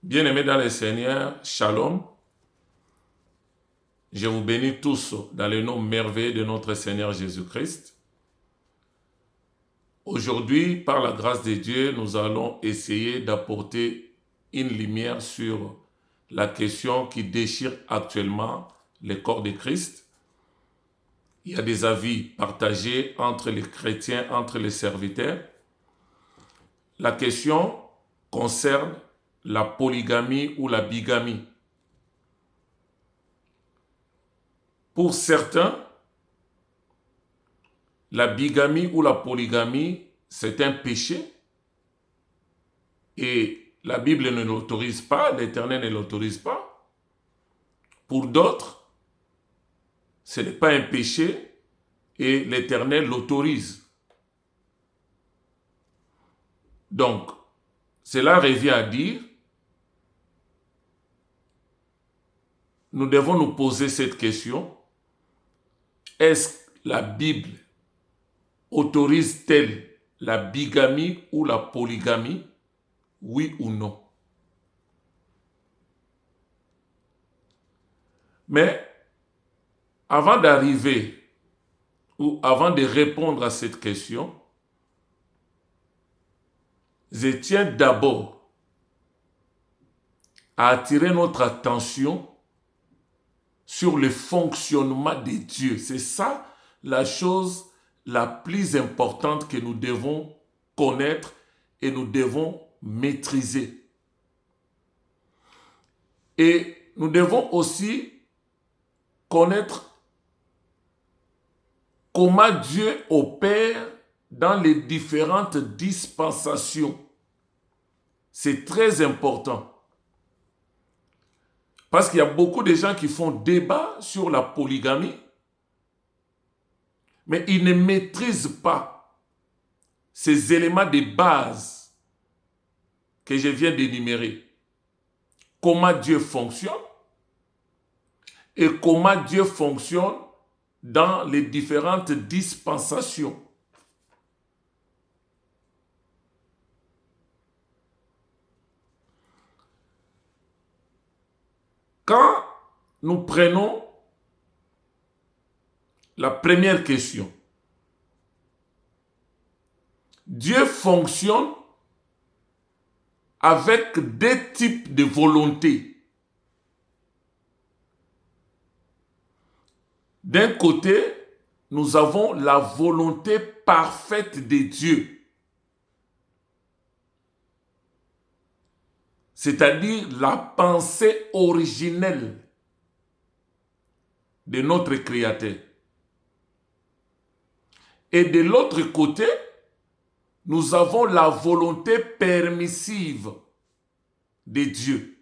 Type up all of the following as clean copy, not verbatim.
Bien-aimés dans le Seigneur, Shalom. Je vous bénis tous dans le nom merveilleux de notre Seigneur Jésus-Christ. Aujourd'hui, par la grâce de Dieu, nous allons essayer d'apporter une lumière sur la question qui déchire actuellement le corps de Christ. Il y a des avis partagés entre les chrétiens, entre les serviteurs. La question concerne la polygamie ou la bigamie. Pour certains, la bigamie ou la polygamie, c'est un péché et la Bible ne l'autorise pas, l'Éternel ne l'autorise pas. Pour d'autres, ce n'est pas un péché et l'Éternel l'autorise. Donc, cela revient à dire, nous devons nous poser cette question: est-ce que la Bible autorise-t-elle la bigamie ou la polygamie? Oui ou non? Mais avant d'arriver ou avant de répondre à cette question, je tiens d'abord à attirer notre attention sur le fonctionnement de Dieu. C'est ça la chose la plus importante que nous devons connaître et nous devons maîtriser. Et nous devons aussi connaître comment Dieu opère dans les différentes dispensations. C'est très important. Parce qu'il y a beaucoup de gens qui font débat sur la polygamie, mais ils ne maîtrisent pas ces éléments de base que je viens d'énumérer. Comment Dieu fonctionne et comment Dieu fonctionne dans les différentes dispensations. Quand nous prenons la première question, Dieu fonctionne avec deux types de volonté. D'un côté, nous avons la volonté parfaite de Dieu, c'est-à-dire la pensée originelle de notre Créateur. Et de l'autre côté, nous avons la volonté permissive de Dieu.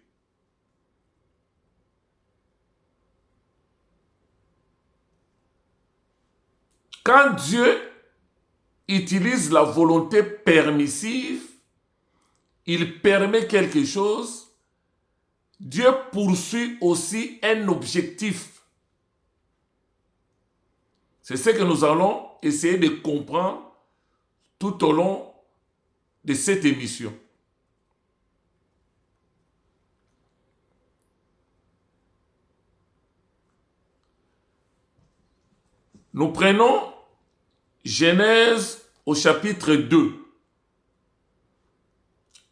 Quand Dieu utilise la volonté permissive, il permet quelque chose, Dieu poursuit aussi un objectif. C'est ce que nous allons essayer de comprendre tout au long de cette émission. Nous prenons Genèse au chapitre 2,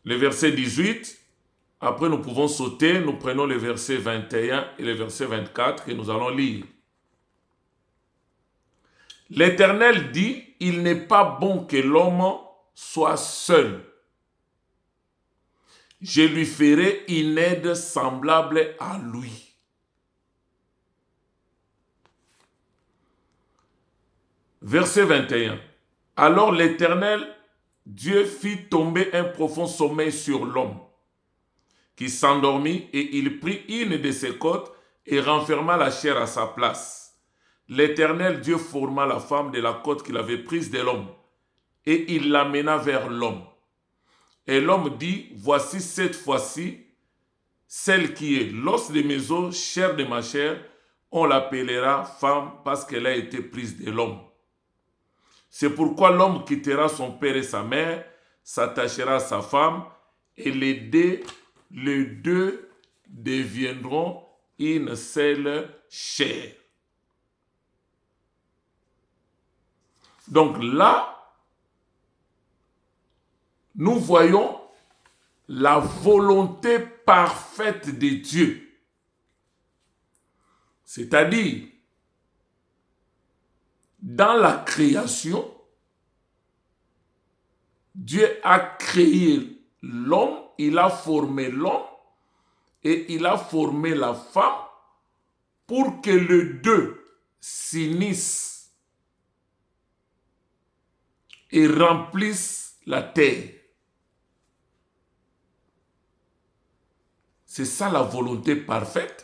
le verset 18. Après, nous pouvons sauter, nous prenons le verset 21 et le verset 24 que nous allons lire. L'Éternel dit, il n'est pas bon que l'homme soit seul. Je lui ferai une aide semblable à lui. Verset 21. Alors l'Éternel, Dieu fit tomber un profond sommeil sur l'homme, qui s'endormit et il prit une de ses côtes et renferma la chair à sa place. L'Éternel Dieu forma la femme de la côte qu'il avait prise de l'homme et il l'amena vers l'homme. Et l'homme dit, voici cette fois-ci, celle qui est l'os de mes os, chair de ma chair, on l'appellera femme parce qu'elle a été prise de l'homme. C'est pourquoi l'homme quittera son père et sa mère, s'attachera à sa femme, et les deux les deux deviendront une seule chair. Donc là, nous voyons la volonté parfaite de Dieu. C'est-à-dire, dans la création, Dieu a créé l'homme, il a formé l'homme et il a formé la femme pour que les deux s'unissent et remplissent la terre. C'est ça la volonté parfaite.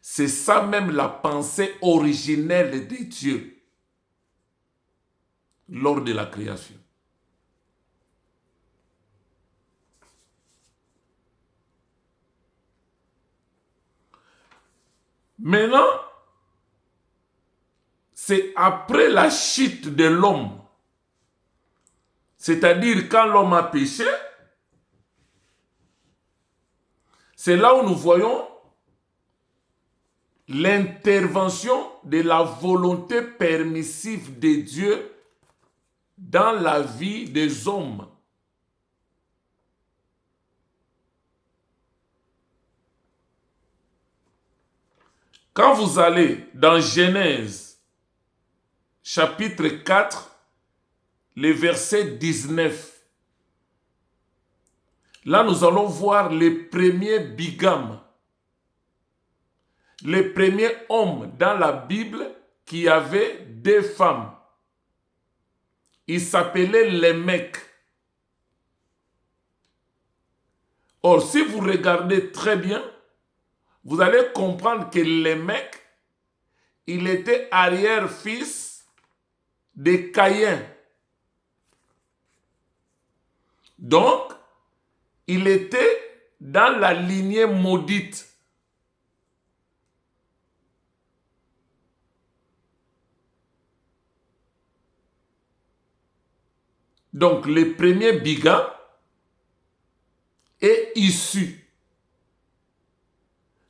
C'est ça même la pensée originelle de Dieu lors de la création. Maintenant, c'est après la chute de l'homme, c'est-à-dire quand l'homme a péché, c'est là où nous voyons l'intervention de la volonté permissive de Dieu dans la vie des hommes. Quand vous allez dans Genèse, chapitre 4, le verset 19, là nous allons voir les premiers bigames, les premiers hommes dans la Bible qui avaient deux femmes. Ils s'appelaient les mecs. Or, si vous regardez très bien, vous allez comprendre que les mecs, il était arrière-fils de Caïn. Donc, il était dans la lignée maudite. Donc, le premier bigame est issu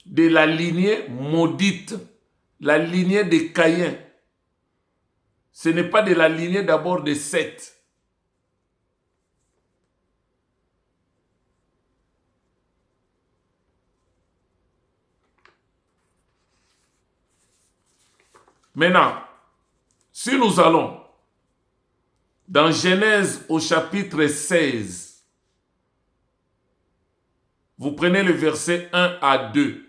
de la lignée maudite, la lignée de Caïn. Ce n'est pas de la lignée d'abord de Seth. Maintenant, si nous allons dans Genèse au chapitre 16, vous prenez le verset 1 à 2.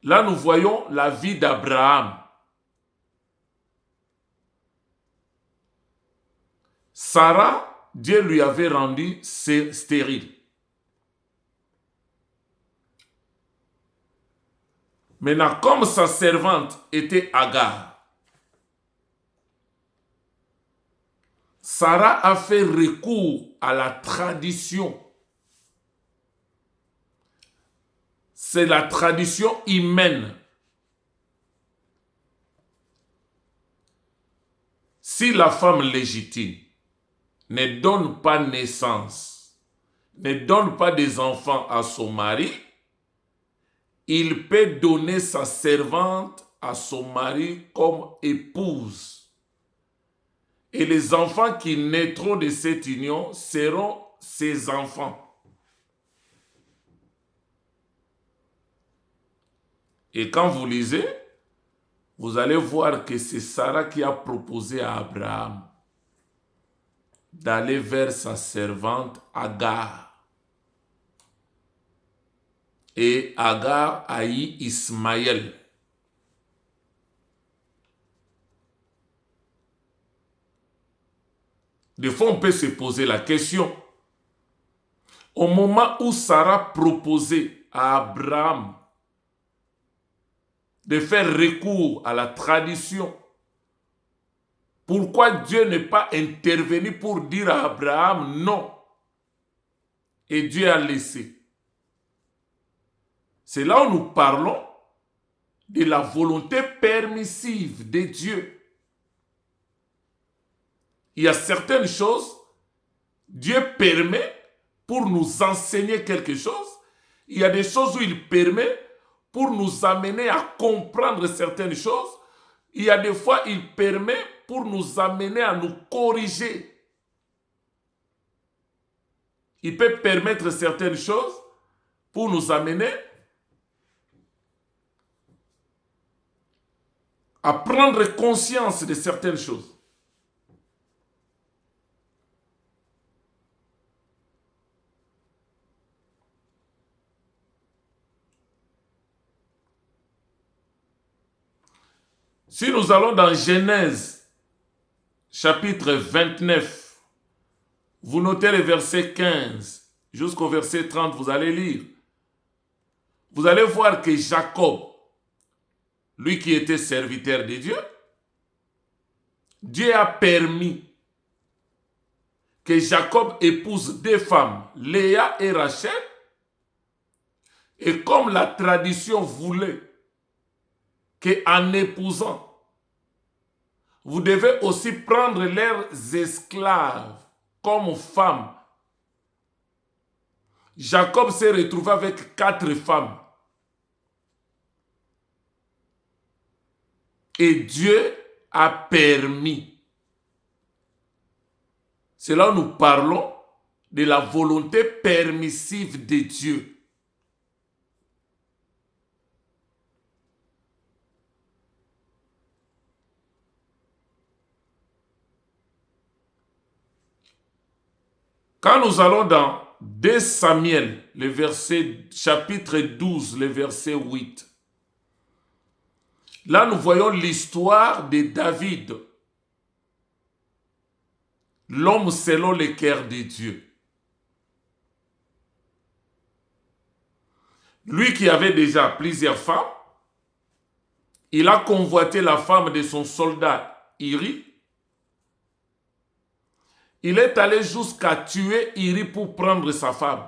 Là, nous voyons la vie d'Abraham. Sarah, Dieu lui avait rendu stérile. Maintenant, comme sa servante était Agar, Sarah a fait recours à la tradition. C'est la tradition humaine. Si la femme légitime ne donne pas naissance, ne donne pas des enfants à son mari, il peut donner sa servante à son mari comme épouse. Et les enfants qui naîtront de cette union seront ses enfants. Et quand vous lisez, vous allez voir que c'est Sarah qui a proposé à Abraham d'aller vers sa servante Agar. Et Agar a eu Ismaël. Des fois, on peut se poser la question. Au moment où Sarah proposait à Abraham de faire recours à la tradition, pourquoi Dieu n'est pas intervenu pour dire à Abraham non? Et Dieu a laissé. C'est là où nous parlons de la volonté permissive de Dieu. Il y a certaines choses, Dieu permet pour nous enseigner quelque chose, Il y a des choses où il permet pour nous amener à comprendre certaines choses. Il y a des fois, il permet pour nous amener à nous corriger. Il peut permettre certaines choses pour nous amener à prendre conscience de certaines choses. Si nous allons dans Genèse, chapitre 29, vous notez le verset 15 jusqu'au verset 30, vous allez lire. Vous allez voir que Jacob, lui qui était serviteur de Dieu, Dieu a permis que Jacob épouse deux femmes, Léa et Rachel. Et comme la tradition voulait qu'en épousant, vous devez aussi prendre leurs esclaves comme femmes. Jacob s'est retrouvé avec 4 femmes. Et Dieu a permis. C'est là où nous parlons de la volonté permissive de Dieu. Quand nous allons dans 2 Samuel, chapitre 12, le verset 8, là nous voyons l'histoire de David, l'homme selon le cœur de Dieu. Lui qui avait déjà plusieurs femmes, il a convoité la femme de son soldat Iri. Il est allé jusqu'à tuer Iri pour prendre sa femme.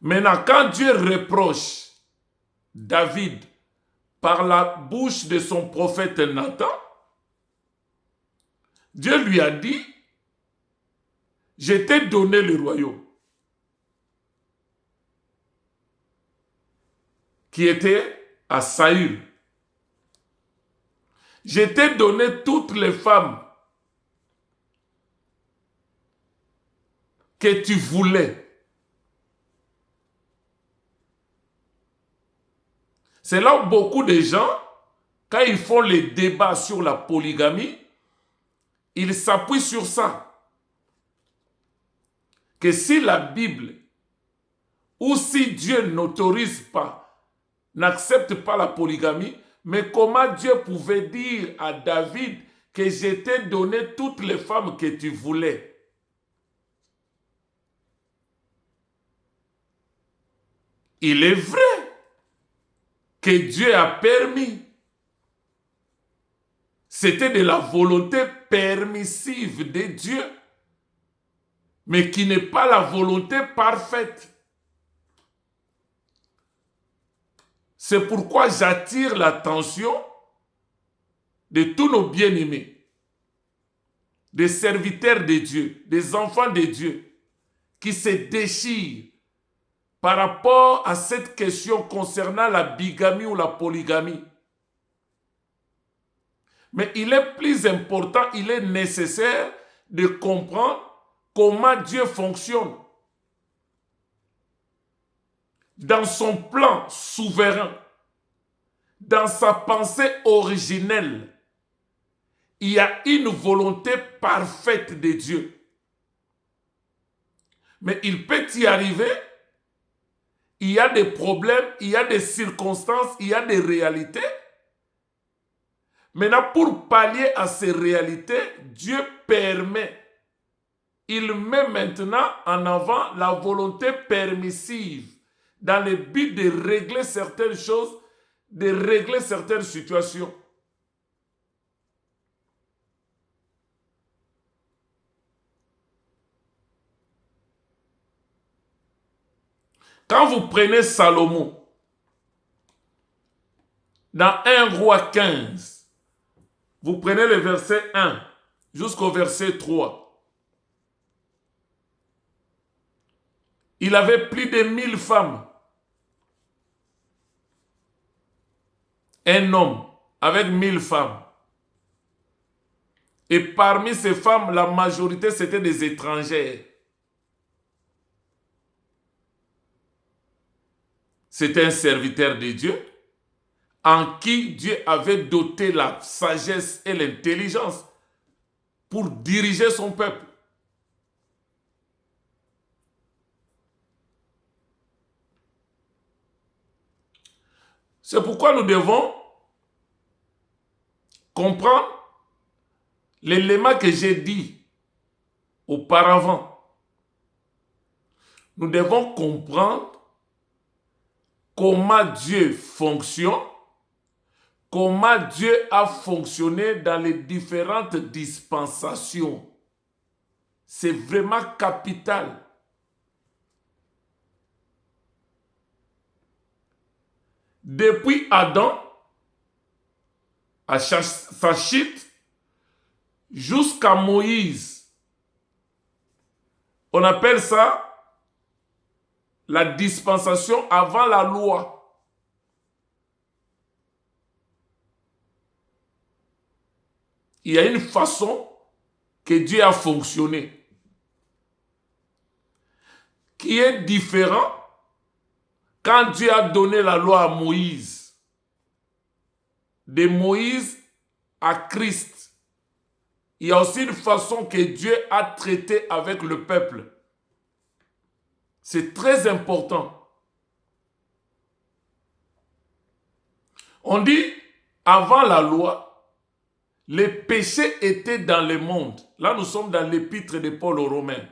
Maintenant, quand Dieu reproche David par la bouche de son prophète Nathan, Dieu lui a dit, je t'ai donné le royaume, qui était à Saül. Je t'ai donné toutes les femmes que tu voulais. C'est là où beaucoup de gens, quand ils font les débats sur la polygamie, ils s'appuient sur ça. Que si la Bible, ou si Dieu n'autorise pas, n'accepte pas la polygamie, mais comment Dieu pouvait dire à David que je t'ai donné toutes les femmes que tu voulais? Il est vrai que Dieu a permis. C'était de la volonté permissive de Dieu, mais qui n'est pas la volonté parfaite. C'est pourquoi j'attire l'attention de tous nos bien-aimés, des serviteurs de Dieu, des enfants de Dieu, qui se déchirent par rapport à cette question concernant la bigamie ou la polygamie. Mais il est plus important, il est nécessaire de comprendre comment Dieu fonctionne. Dans son plan souverain, dans sa pensée originelle, il y a une volonté parfaite de Dieu. Mais il peut y arriver, il y a des problèmes, il y a des circonstances, il y a des réalités. Maintenant, pour pallier à ces réalités, Dieu permet. Il met maintenant en avant la volonté permissive dans le but de régler certaines choses, de régler certaines situations. Quand vous prenez Salomon, dans 1 Roi 15, vous prenez le verset 1 jusqu'au verset 3. Il avait plus de 1000 femmes. Un homme avec 1000 femmes. Et parmi ces femmes, la majorité, c'était des étrangères. C'était un serviteur de Dieu, en qui Dieu avait doté la sagesse et l'intelligence pour diriger son peuple. C'est pourquoi nous devons comprendre l'élément que j'ai dit auparavant. Nous devons comprendre comment Dieu fonctionne, comment Dieu a fonctionné dans les différentes dispensations. C'est vraiment capital. Depuis Adam, à sa chute, jusqu'à Moïse, on appelle ça la dispensation avant la loi. Il y a une façon que Dieu a fonctionné qui est différente quand Dieu a donné la loi à Moïse. De Moïse à Christ, il y a aussi une façon que Dieu a traité avec le peuple. C'est très important. On dit, avant la loi, les péchés étaient dans le monde. Là, nous sommes dans l'épître de Paul aux Romains.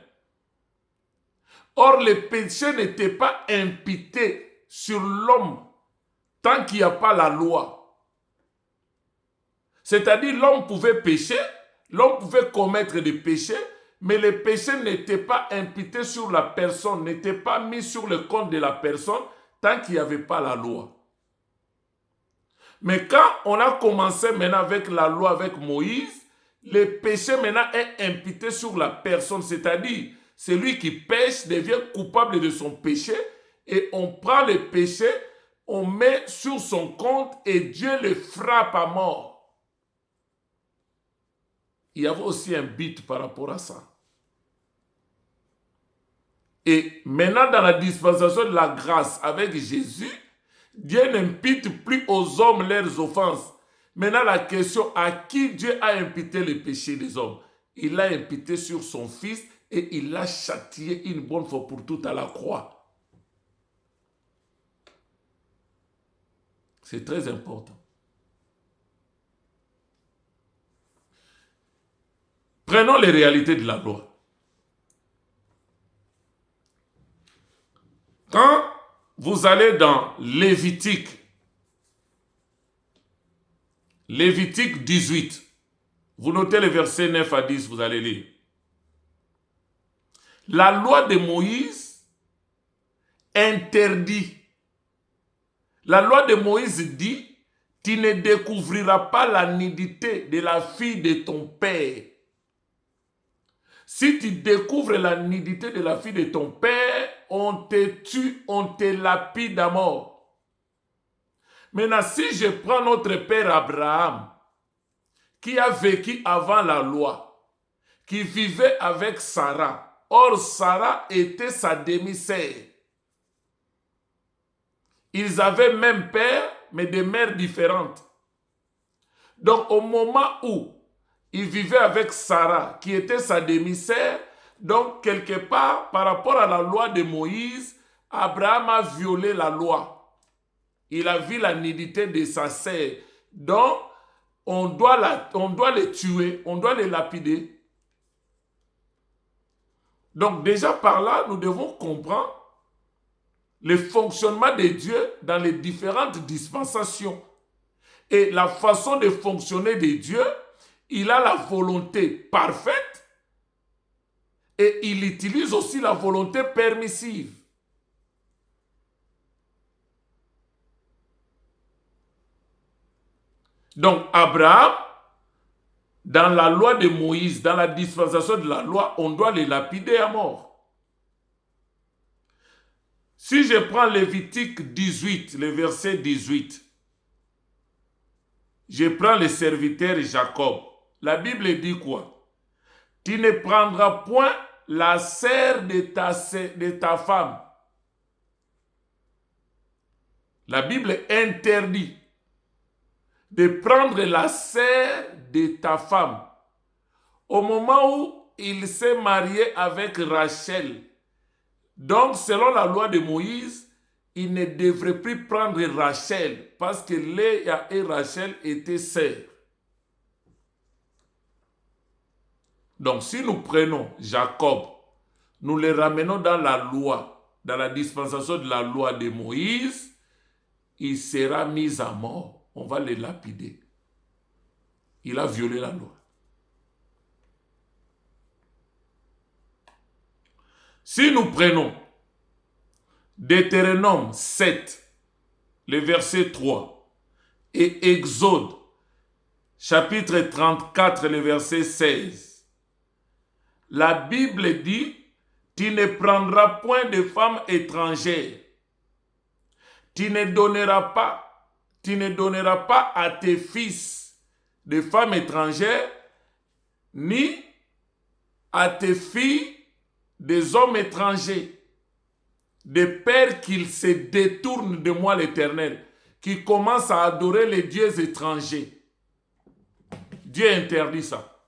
Or, les péchés n'étaient pas imputés sur l'homme tant qu'il n'y a pas la loi. C'est-à-dire, l'homme pouvait pécher, l'homme pouvait commettre des péchés, mais les péchés n'étaient pas imputés sur la personne, n'étaient pas mis sur le compte de la personne tant qu'il n'y avait pas la loi. Mais quand on a commencé maintenant avec la loi, avec Moïse, le péché maintenant est imputé sur la personne, c'est-à-dire celui qui pêche devient coupable de son péché et on prend le péché, on met sur son compte et Dieu le frappe à mort. Il y avait aussi un but par rapport à ça. Et maintenant, dans la dispensation de la grâce avec Jésus, Dieu n'impute plus aux hommes leurs offenses. Maintenant, la question, à qui Dieu a imputé les péchés des hommes? Il l'a imputé sur son Fils et il l'a châtié une bonne fois pour toutes à la croix. C'est très important. Prenons les réalités de la loi. Quand vous allez dans Lévitique 18, vous notez les versets 9 à 10, vous allez lire. La loi de Moïse interdit. La loi de Moïse dit, tu ne découvriras pas la nudité de la fille de ton père. Si tu découvres la nudité de la fille de ton père, on te tue, on te lapide à mort. Maintenant, si je prends notre père Abraham, qui a vécu avant la loi, qui vivait avec Sarah, or Sarah était sa demi-sœur. Ils avaient même père, mais des mères différentes. Donc, au moment où il vivait avec Sarah, qui était sa demi-sœur, donc quelque part, par rapport à la loi de Moïse, Abraham a violé la loi. Il a vu la nudité de sa sœur. Donc, on doit les tuer, on doit les lapider. Donc déjà par là, nous devons comprendre le fonctionnement de Dieu dans les différentes dispensations. Et la façon de fonctionner de Dieu, il a la volonté parfaite et il utilise aussi la volonté permissive. Donc Abraham, dans la loi de Moïse, dans la dispensation de la loi, on doit les lapider à mort. Si je prends Lévitique 18, le verset 18, je prends le serviteur Jacob. La Bible dit quoi? Tu ne prendras point la sœur de ta femme. La Bible interdit de prendre la sœur de ta femme. Au moment où il s'est marié avec Rachel, donc selon la loi de Moïse, il ne devrait plus prendre Rachel parce que Léa et Rachel étaient sœurs. Donc si nous prenons Jacob, nous le ramenons dans la loi, dans la dispensation de la loi de Moïse, il sera mis à mort. On va le lapider. Il a violé la loi. Si nous prenons Deutéronome 7, le verset 3, et Exode, chapitre 34, le verset 16, la Bible dit, tu ne prendras point de femme étrangère. Tu ne donneras pas à tes fils de femmes étrangères, ni à tes filles des hommes étrangers, de peur qu'ils se détournent de moi l'Éternel, qui commencent à adorer les dieux étrangers. Dieu interdit ça.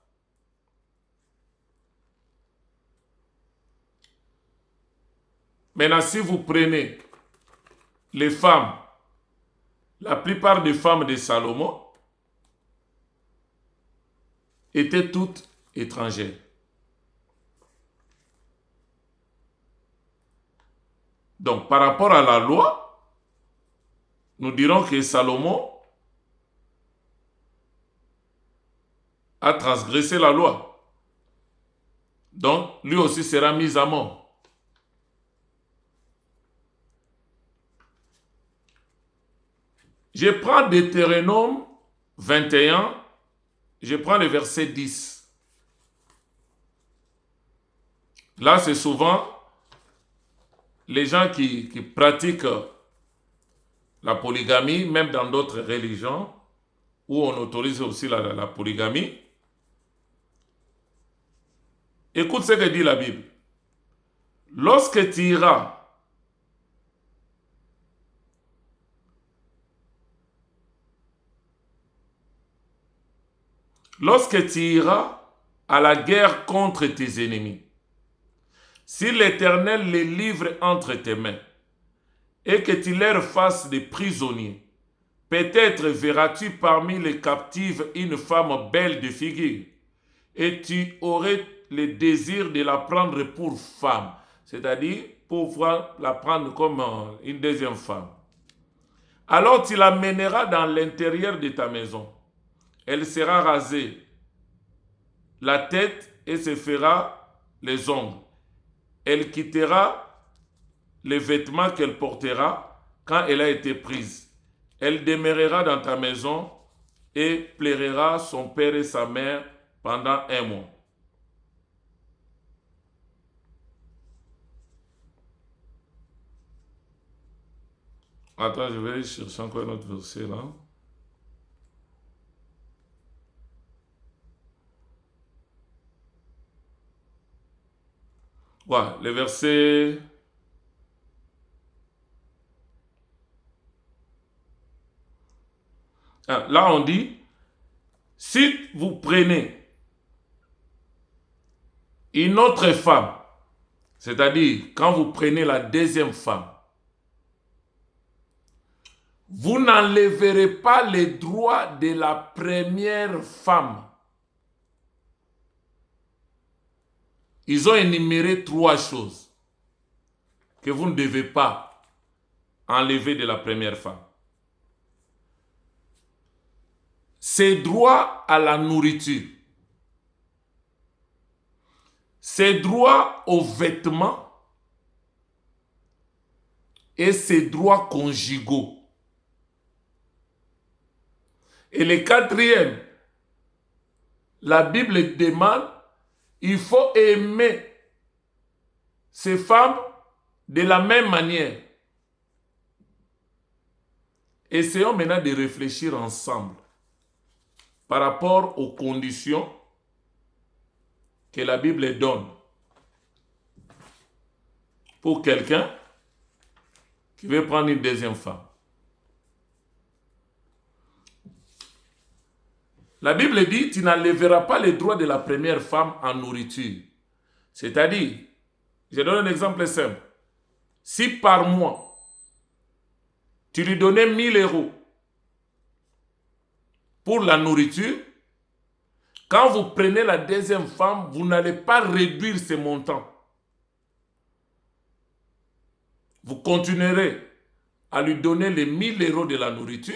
Maintenant, si vous prenez les femmes, la plupart des femmes de Salomon étaient toutes étrangères. Donc, par rapport à la loi, nous dirons que Salomon a transgressé la loi. Donc, lui aussi sera mis à mort. Je prends Deutéronome 21, je prends le verset 10. Là, c'est souvent les gens qui pratiquent la polygamie, même dans d'autres religions, où on autorise aussi la polygamie. Écoute ce que dit la Bible. Lorsque tu iras à la guerre contre tes ennemis, si l'Éternel les livre entre tes mains, et que tu leur fasses des prisonniers, peut-être verras-tu parmi les captives une femme belle de figure, et tu aurais le désir de la prendre pour femme, c'est-à-dire pour pouvoir la prendre comme une deuxième femme. Alors tu la mèneras dans l'intérieur de ta maison. Elle sera rasée la tête et se fera les ongles. Elle quittera les vêtements qu'elle portera quand elle a été prise. Elle demeurera dans ta maison et plaira son père et sa mère pendant 1 mois. Attends, je vais chercher encore un autre verset là. Voilà, le verset... Là, on dit, si vous prenez une autre femme, c'est-à-dire quand vous prenez la deuxième femme, vous n'enlèverez pas les droits de la première femme. Ils ont énuméré 3 choses que vous ne devez pas enlever de la première femme. Ses droits à la nourriture, ses droits aux vêtements et ses droits conjugaux. Et le 4e, la Bible demande, il faut aimer ces femmes de la même manière. essayons maintenant de réfléchir ensemble par rapport aux conditions que la Bible donne pour quelqu'un qui veut prendre une deuxième femme. La Bible dit, tu n'enlèveras pas les droits de la première femme en nourriture. C'est-à-dire, je donne un exemple simple. Si par mois, tu lui donnais 1000 euros pour la nourriture, quand vous prenez la deuxième femme, vous n'allez pas réduire ce montant. Vous continuerez à lui donner les 1000 euros de la nourriture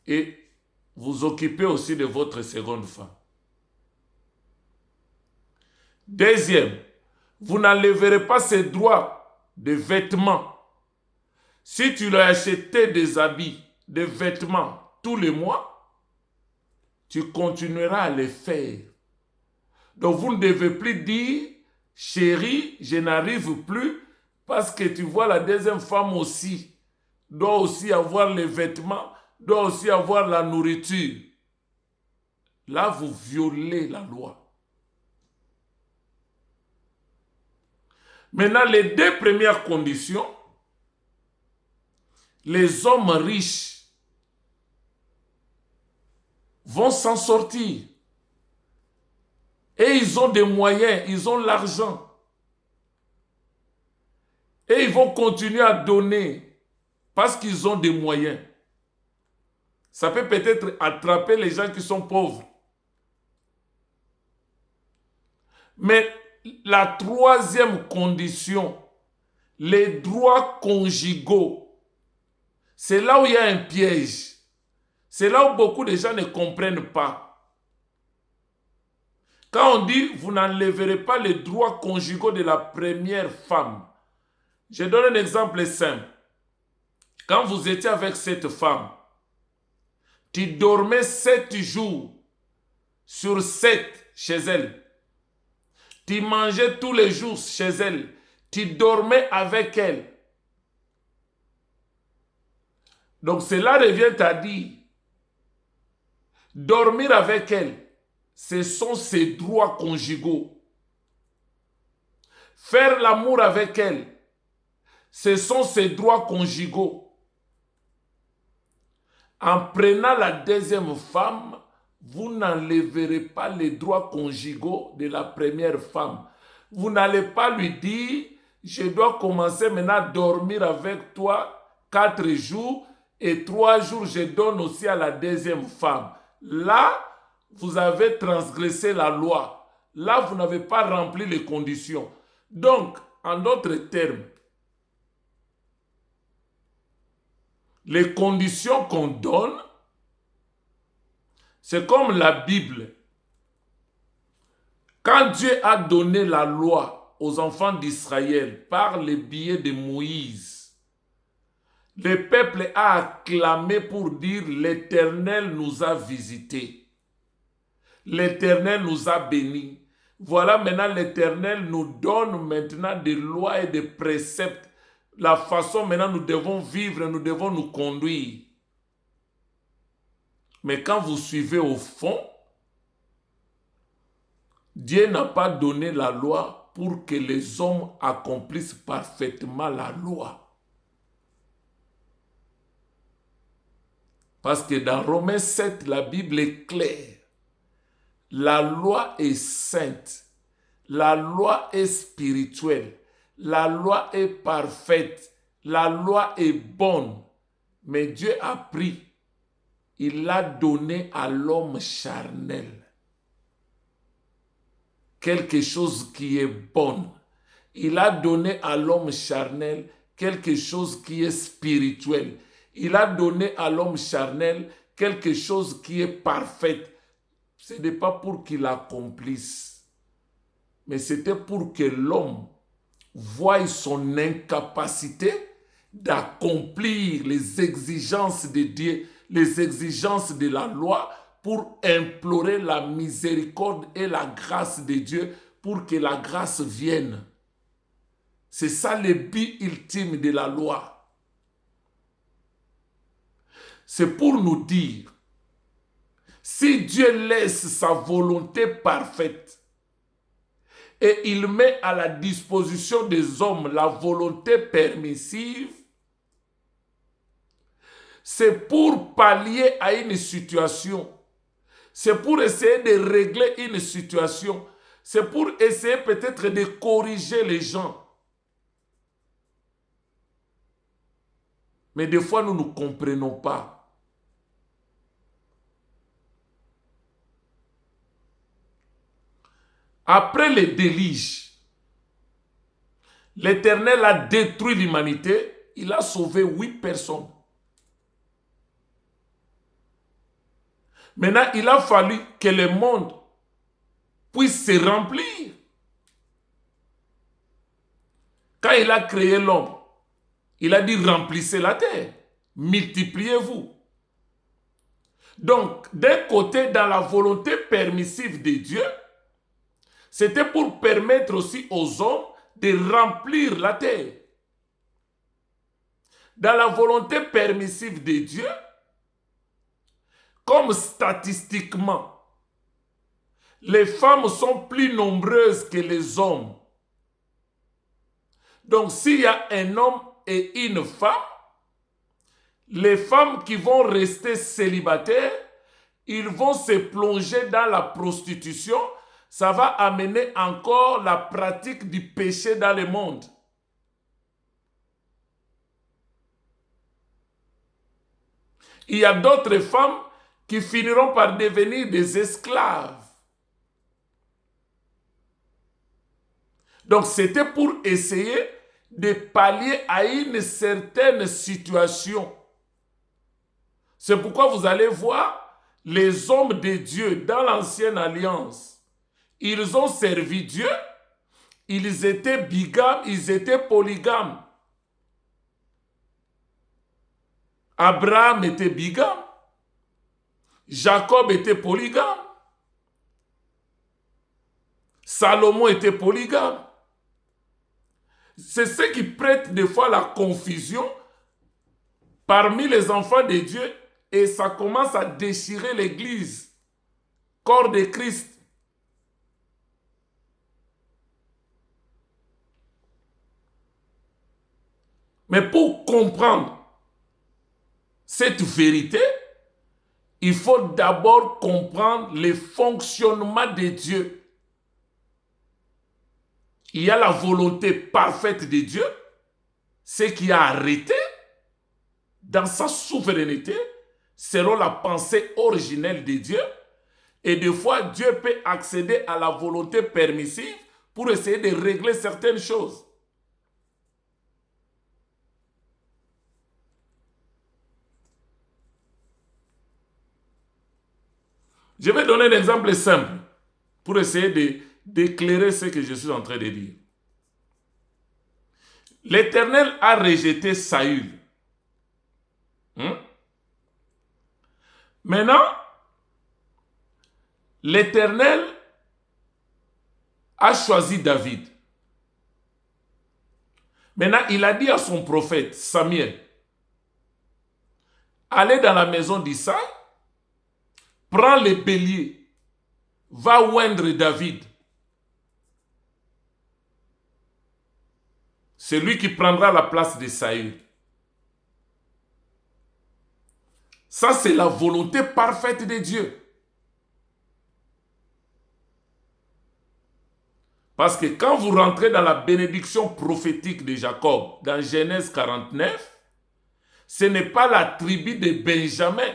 et vous occupez aussi de votre seconde femme. Deuxième, vous n'enlèverez pas ses droits de vêtements. Si tu lui as acheté des habits, des vêtements tous les mois, tu continueras à les faire. Donc vous ne devez plus dire, chérie, je n'arrive plus parce que tu vois la deuxième femme aussi doit aussi avoir les vêtements, doit aussi avoir la nourriture. Là, vous violez la loi. Maintenant, les deux premières conditions, les hommes riches vont s'en sortir. Et ils ont des moyens, ils ont l'argent. Et ils vont continuer à donner parce qu'ils ont des moyens. Ça peut peut-être attraper les gens qui sont pauvres. Mais la troisième condition, les droits conjugaux, c'est là où il y a un piège. C'est là où beaucoup de gens ne comprennent pas. Quand on dit, vous n'enlèverez pas les droits conjugaux de la première femme. Je donne un exemple simple. Quand vous étiez avec cette femme, tu dormais 7 jours sur 7 chez elle. Tu mangeais tous les jours chez elle. Tu dormais avec elle. Donc cela revient à dire, dormir avec elle, ce sont ses droits conjugaux. Faire l'amour avec elle, ce sont ses droits conjugaux. En prenant la deuxième femme, vous n'enlèverez pas les droits conjugaux de la première femme. Vous n'allez pas lui dire, je dois commencer maintenant à dormir avec toi 4 jours et 3 jours, je donne aussi à la deuxième femme. Là, vous avez transgressé la loi. Là, vous n'avez pas rempli les conditions. Donc, en d'autres termes, les conditions qu'on donne, c'est comme la Bible. Quand Dieu a donné la loi aux enfants d'Israël par le biais de Moïse, le peuple a acclamé pour dire l'Éternel nous a visités. L'Éternel nous a bénis. Voilà maintenant l'Éternel nous donne maintenant des lois et des préceptes. La façon maintenant nous devons vivre, nous devons nous conduire. Mais quand vous suivez au fond, Dieu n'a pas donné la loi pour que les hommes accomplissent parfaitement la loi. Parce que dans Romains 7, la Bible est claire. La loi est sainte. La loi est spirituelle. La loi est parfaite. La loi est bonne. Mais Dieu a pris. Il l'a donné à l'homme charnel. Quelque chose qui est bon. Il a donné à l'homme charnel quelque chose qui est spirituel. Il a donné à l'homme charnel quelque chose qui est parfait. Ce n'est pas pour qu'il accomplisse, mais c'était pour que l'homme voie son incapacité d'accomplir les exigences de Dieu, les exigences de la loi, pour implorer la miséricorde et la grâce de Dieu pour que la grâce vienne. C'est ça le but ultime de la loi. c'est pour nous dire, si Dieu laisse sa volonté parfaite et il met à la disposition des hommes la volonté permissive, c'est pour pallier à une situation. C'est pour essayer de régler une situation. C'est pour essayer peut-être de corriger les gens. Mais des fois, nous ne comprenons pas. Après les déluges, l'Éternel a détruit l'humanité. Il a sauvé 8 personnes. Maintenant, il a fallu que le monde puisse se remplir. Quand il a créé l'homme, il a dit remplissez la terre, multipliez-vous. Donc, d'un côté, dans la volonté permissive de Dieu, c'était pour permettre aussi aux hommes de remplir la terre. Dans la volonté permissive de Dieu, comme statistiquement, les femmes sont plus nombreuses que les hommes. Donc, s'il y a un homme et une femme, les femmes qui vont rester célibataires, ils vont se plonger dans la prostitution. Ça va amener encore la pratique du péché dans le monde. Il y a d'autres femmes qui finiront par devenir des esclaves. Donc c'était pour essayer de pallier à une certaine situation. C'est pourquoi vous allez voir les hommes de Dieu dans l'ancienne alliance. Ils ont servi Dieu, ils étaient bigames, ils étaient polygames. Abraham était bigame, Jacob était polygame, Salomon était polygame. C'est ce qui prête des fois la confusion parmi les enfants de Dieu et ça commence à déchirer l'Église, corps de Christ. Mais pour comprendre cette vérité, il faut d'abord comprendre le fonctionnement de Dieu. Il y a la volonté parfaite de Dieu, ce qui a arrêté dans sa souveraineté, selon la pensée originelle de Dieu. Et des fois, Dieu peut accéder à la volonté permissive pour essayer de régler certaines choses. Je vais donner un exemple simple pour essayer d'éclairer ce que je suis en train de dire. L'Éternel a rejeté Saül. Maintenant, l'Éternel a choisi David. Maintenant, il a dit à son prophète Samuel, allez dans la maison d'Isaïe, prends les béliers, va oindre David. C'est lui qui prendra la place de Saül. Ça, c'est la volonté parfaite de Dieu. Parce que quand vous rentrez dans la bénédiction prophétique de Jacob, dans Genèse 49, ce n'est pas la tribu de Benjamin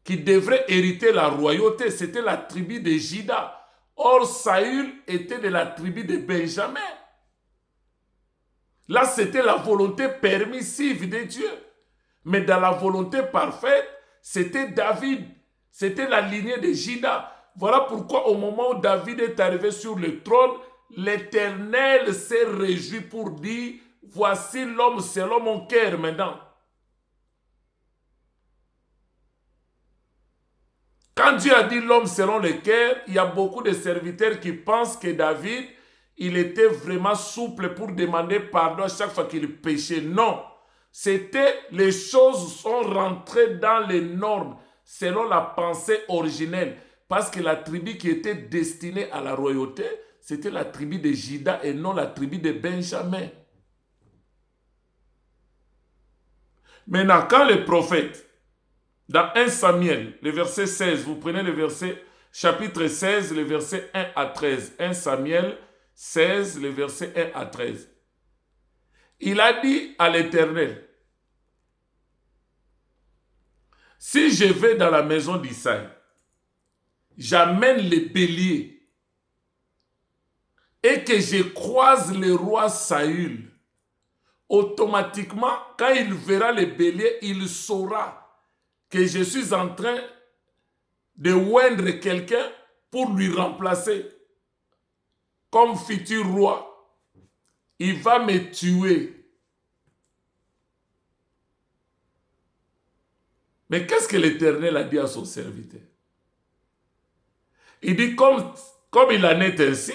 qui devrait hériter la royauté, c'était la tribu de Juda. Or, Saül était de la tribu de Benjamin. Là, c'était la volonté permissive de Dieu. Mais dans la volonté parfaite, c'était David. C'était la lignée de Juda. Voilà pourquoi au moment où David est arrivé sur le trône, l'Éternel s'est réjoui pour dire, voici l'homme selon mon cœur maintenant. Quand Dieu a dit l'homme selon le cœur, il y a beaucoup de serviteurs qui pensent que David, il était vraiment souple pour demander pardon à chaque fois qu'il péchait. Non, Les choses sont rentrées dans les normes selon la pensée originelle. Parce que la tribu qui était destinée à la royauté, c'était la tribu de Juda et non la tribu de Benjamin. Maintenant, quand les prophètes, dans 1 Samuel, le verset 16, vous prenez le verset, chapitre 16, le verset 1 à 13. 1 Samuel 16, le verset 1 à 13. Il a dit à l'Éternel, si je vais dans la maison d'Isaïe, j'amène les béliers et que je croise le roi Saül, automatiquement, quand il verra les béliers, il saura que je suis en train de oindre quelqu'un pour lui remplacer comme futur roi. Il va me tuer. Mais qu'est-ce que l'Éternel a dit à son serviteur? Il dit, comme il en est ainsi,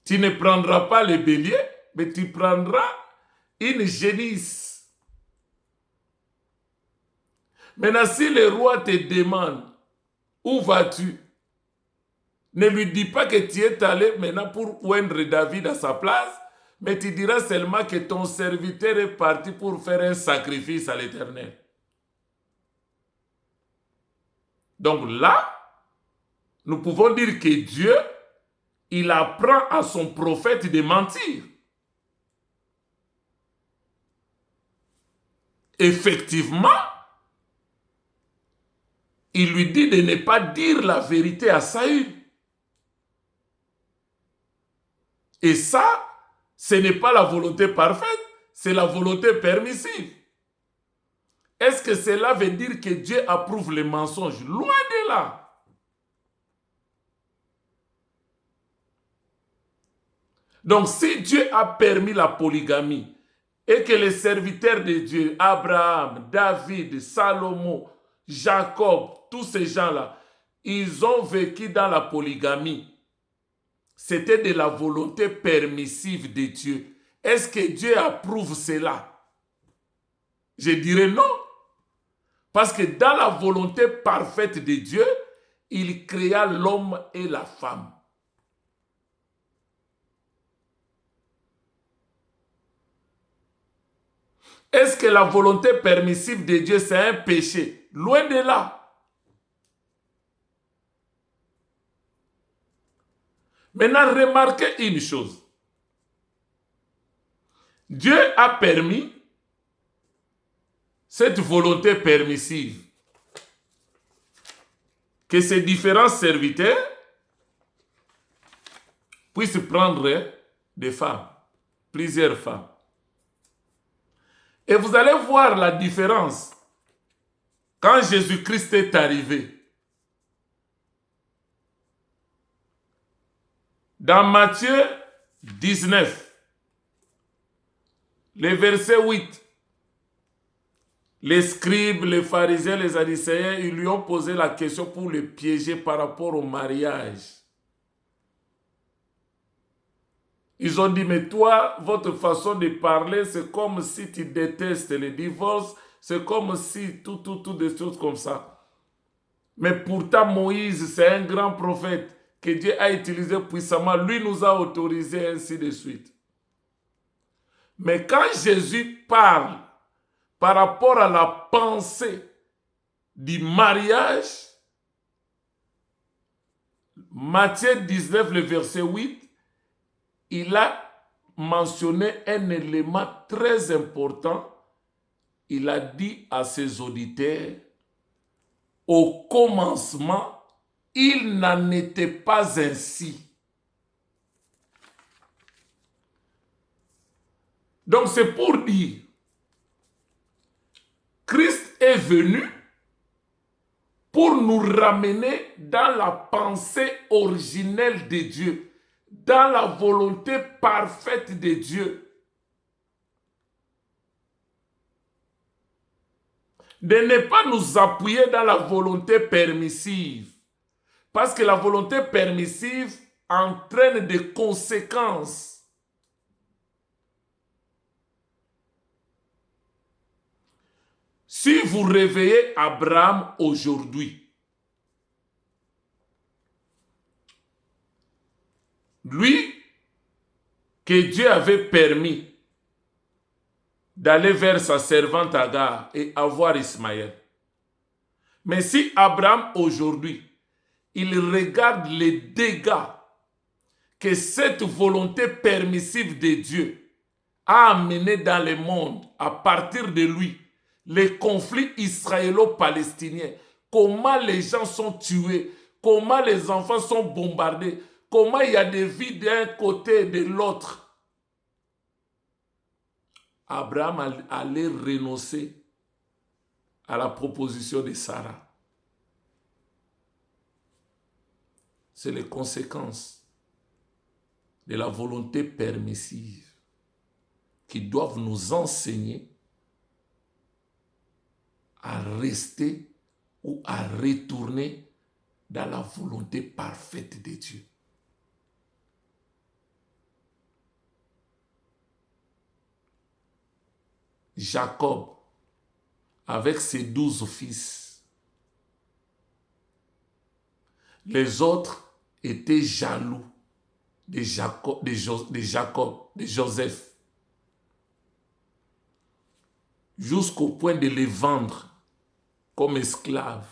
tu ne prendras pas les béliers, mais tu prendras une génisse. Maintenant, si le roi te demande, où vas-tu? Ne lui dis pas que tu es allé maintenant pour oindre David à sa place, mais tu diras seulement que ton serviteur est parti pour faire un sacrifice à l'Éternel. Donc là, nous pouvons dire que Dieu, il apprend à son prophète de mentir. Effectivement, il lui dit de ne pas dire la vérité à Saül. Et ça, ce n'est pas la volonté parfaite, c'est la volonté permissive. Est-ce que cela veut dire que Dieu approuve les mensonges? Loin de là. Donc, si Dieu a permis la polygamie et que les serviteurs de Dieu, Abraham, David, Salomon, Jacob, tous ces gens-là, ils ont vécu dans la polygamie, c'était de la volonté permissive de Dieu. Est-ce que Dieu approuve cela? Je dirais non. Parce que dans la volonté parfaite de Dieu, il créa l'homme et la femme. Est-ce que la volonté permissive de Dieu, c'est un péché? Loin de là. Maintenant, remarquez une chose. Dieu a permis cette volonté permissive que ces différents serviteurs puissent prendre des femmes, plusieurs femmes. Et vous allez voir la différence quand Jésus-Christ est arrivé. Dans Matthieu 19, le verset 8, les scribes, les pharisiens, les sadducéens, ils lui ont posé la question pour le piéger par rapport au mariage. Ils ont dit, mais toi, votre façon de parler, c'est comme si tu détestes le divorce, c'est comme si tout, des choses comme ça. Mais pourtant, Moïse, c'est un grand prophète que Dieu a utilisé puissamment. Lui nous a autorisé ainsi de suite. Mais quand Jésus parle par rapport à la pensée du mariage, Matthieu 19, le verset 8, il a mentionné un élément très important. Il a dit à ses auditeurs, au commencement, il n'en était pas ainsi. Donc c'est pour dire, Christ est venu pour nous ramener dans la pensée originelle de Dieu, dans la volonté parfaite de Dieu. De ne pas nous appuyer dans la volonté permissive. Parce que la volonté permissive entraîne des conséquences. Si vous réveillez Abraham aujourd'hui, lui que Dieu avait permis d'aller vers sa servante Agar et avoir Ismaël. Mais si Abraham aujourd'hui, il regarde les dégâts que cette volonté permissive de Dieu a amené dans le monde à partir de lui, les conflits israélo-palestiniens, comment les gens sont tués, comment les enfants sont bombardés, comment il y a des vies d'un côté et de l'autre. Abraham allait renoncer à la proposition de Sarah. C'est les conséquences de la volonté permissive qui doivent nous enseigner à rester ou à retourner dans la volonté parfaite de Dieu. Jacob, avec ses 12 fils, les autres étaient jaloux de Joseph, jusqu'au point de les vendre comme esclaves.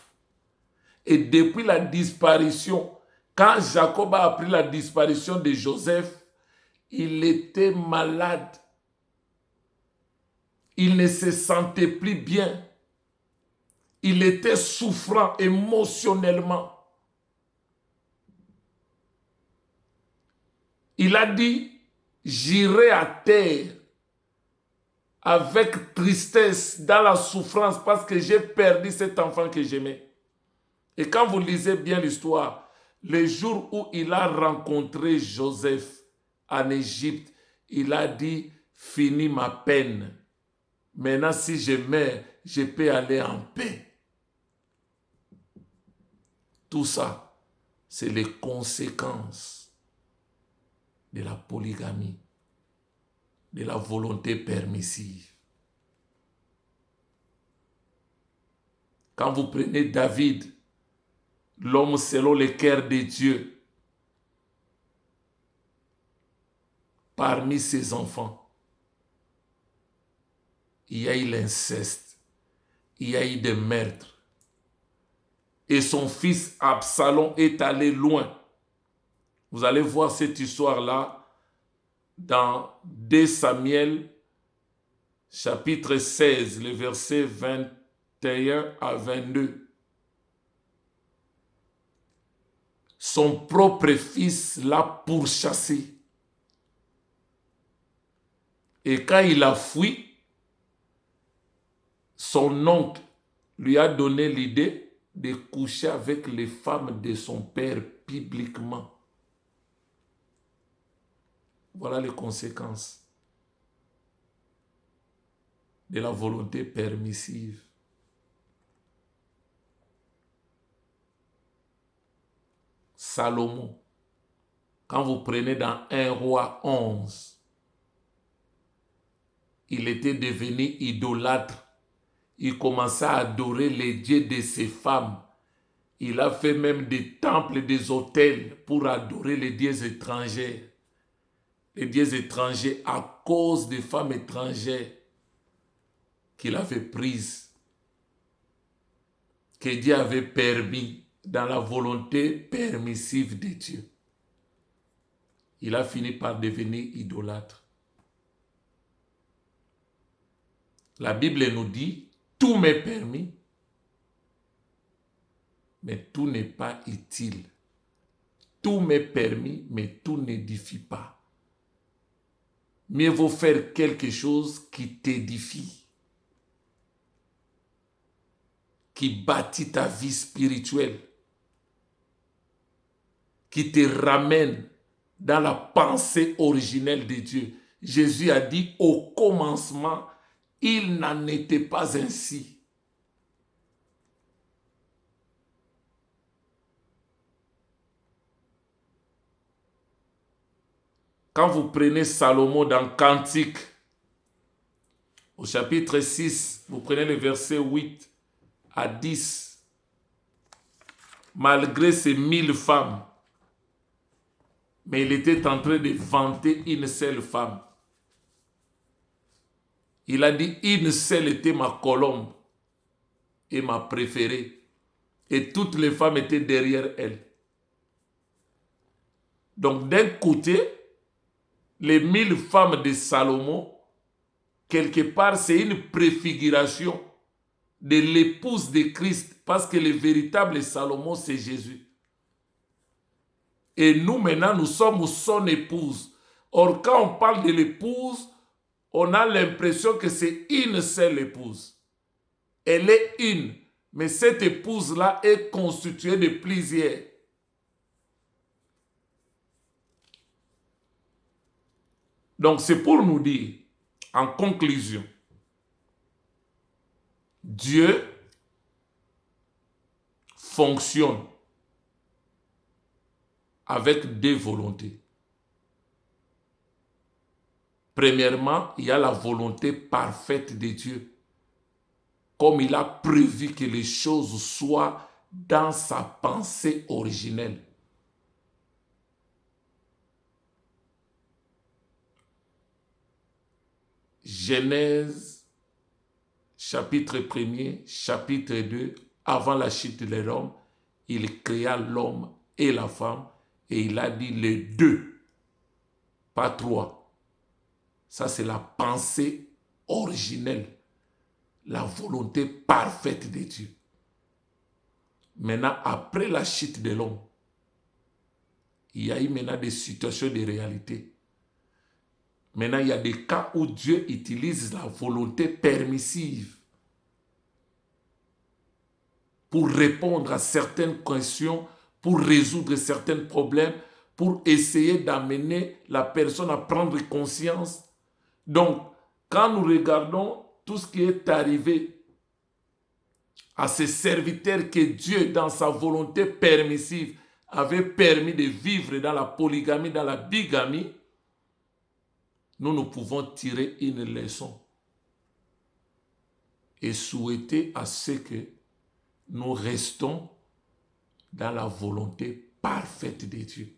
Et depuis la disparition, quand Jacob a appris la disparition de Joseph, il était malade. Il ne se sentait plus bien. Il était souffrant émotionnellement. Il a dit, j'irai à terre avec tristesse dans la souffrance parce que j'ai perdu cet enfant que j'aimais. Et quand vous lisez bien l'histoire, le jour où il a rencontré Joseph en Égypte, il a dit, fini ma peine. Maintenant, si je meurs, je peux aller en paix. Tout ça, c'est les conséquences de la polygamie, de la volonté permissive. Quand vous prenez David, l'homme selon le cœur de Dieu, parmi ses enfants, il y a eu l'inceste, il y a eu des meurtres. Et son fils Absalom est allé loin. Vous allez voir cette histoire-là dans 2 Samuel, chapitre 16, les versets 21 à 22. Son propre fils l'a pourchassé. Et quand il a fui, son oncle lui a donné l'idée de coucher avec les femmes de son père publiquement. Voilà les conséquences de la volonté permissive. Salomon, quand vous prenez dans 1 roi 11, il était devenu idolâtre. Il commençait à adorer les dieux de ses femmes. Il a fait même des temples et des autels pour adorer les dieux étrangers. Les dieux étrangers à cause des femmes étrangères qu'il avait prises, que Dieu avait permis dans la volonté permissive de Dieu. Il a fini par devenir idolâtre. La Bible nous dit, tout m'est permis, mais tout n'est pas utile. Tout m'est permis, mais tout n'édifie pas. Mieux vaut faire quelque chose qui t'édifie, qui bâtit ta vie spirituelle, qui te ramène dans la pensée originelle de Dieu. Jésus a dit, au commencement, il n'en était pas ainsi. Quand vous prenez Salomon dans Cantique, Au chapitre 6, vous prenez les versets 8 à 10. Malgré ces 1000 femmes, mais il était en train de vanter une seule femme. Il a dit, une seule était ma colombe et ma préférée. Et toutes les femmes étaient derrière elle. Donc d'un côté, les 1000 femmes de Salomon, quelque part, c'est une préfiguration de l'épouse de Christ, parce que le véritable Salomon, c'est Jésus. Et nous, maintenant, nous sommes son épouse. Or, quand on parle de l'épouse, on a l'impression que c'est une seule épouse. Elle est une, mais cette épouse-là est constituée de plusieurs. Donc, c'est pour nous dire, en conclusion, Dieu fonctionne avec deux volontés. Premièrement, il y a la volonté parfaite de Dieu, comme il a prévu que les choses soient dans sa pensée originelle. Genèse, chapitre 1er, chapitre 2, avant la chute de l'homme, il créa l'homme et la femme, et il a dit les deux, pas trois. Ça, c'est la pensée originelle, la volonté parfaite de Dieu. Maintenant, après la chute de l'homme, il y a eu maintenant des situations de réalité. Maintenant, il y a des cas où Dieu utilise la volonté permissive pour répondre à certaines questions, pour résoudre certains problèmes, pour essayer d'amener la personne à prendre conscience. Donc, quand nous regardons tout ce qui est arrivé à ces serviteurs que Dieu, dans sa volonté permissive, avait permis de vivre dans la polygamie, dans la bigamie, nous pouvons tirer une leçon et souhaiter à ce que nous restons dans la volonté parfaite de Dieu.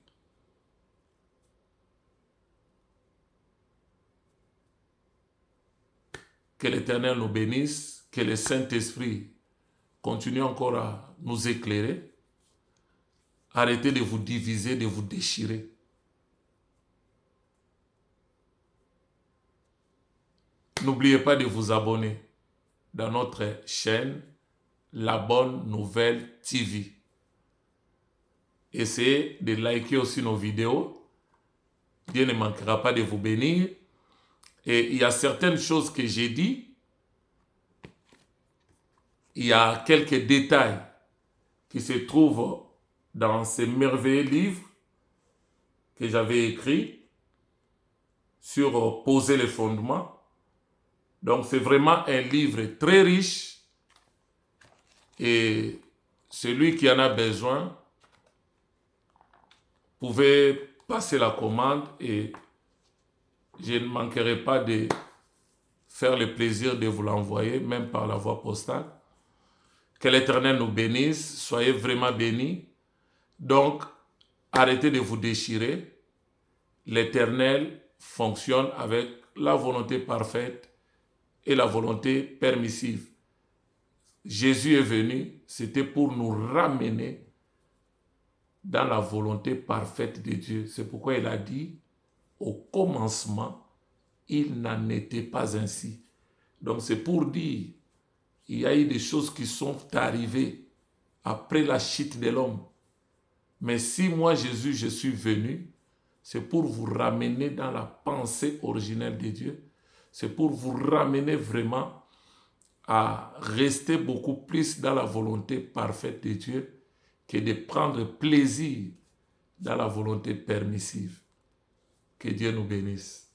Que l'Éternel nous bénisse, que le Saint-Esprit continue encore à nous éclairer. Arrêtez de vous diviser, de vous déchirer. N'oubliez pas de vous abonner dans notre chaîne La Bonne Nouvelle TV. Essayez de liker aussi nos vidéos. Dieu ne manquera pas de vous bénir. Et il y a certaines choses que j'ai dit. Il y a quelques détails qui se trouvent dans ces merveilleux livres que j'avais écrits sur poser les fondements. Donc c'est vraiment un livre très riche et celui qui en a besoin pouvait passer la commande et je ne manquerai pas de faire le plaisir de vous l'envoyer, même par la voie postale. Que l'Éternel nous bénisse, soyez vraiment bénis. Donc, arrêtez de vous déchirer. L'Éternel fonctionne avec la volonté parfaite et la volonté permissive. Jésus est venu, c'était pour nous ramener dans la volonté parfaite de Dieu. C'est pourquoi il a dit, au commencement, il n'en était pas ainsi. Donc c'est pour dire, il y a eu des choses qui sont arrivées après la chute de l'homme. Mais si moi, Jésus, je suis venu, c'est pour vous ramener dans la pensée originelle de Dieu. C'est pour vous ramener vraiment à rester beaucoup plus dans la volonté parfaite de Dieu que de prendre plaisir dans la volonté permissive. Que Dieu nous bénisse.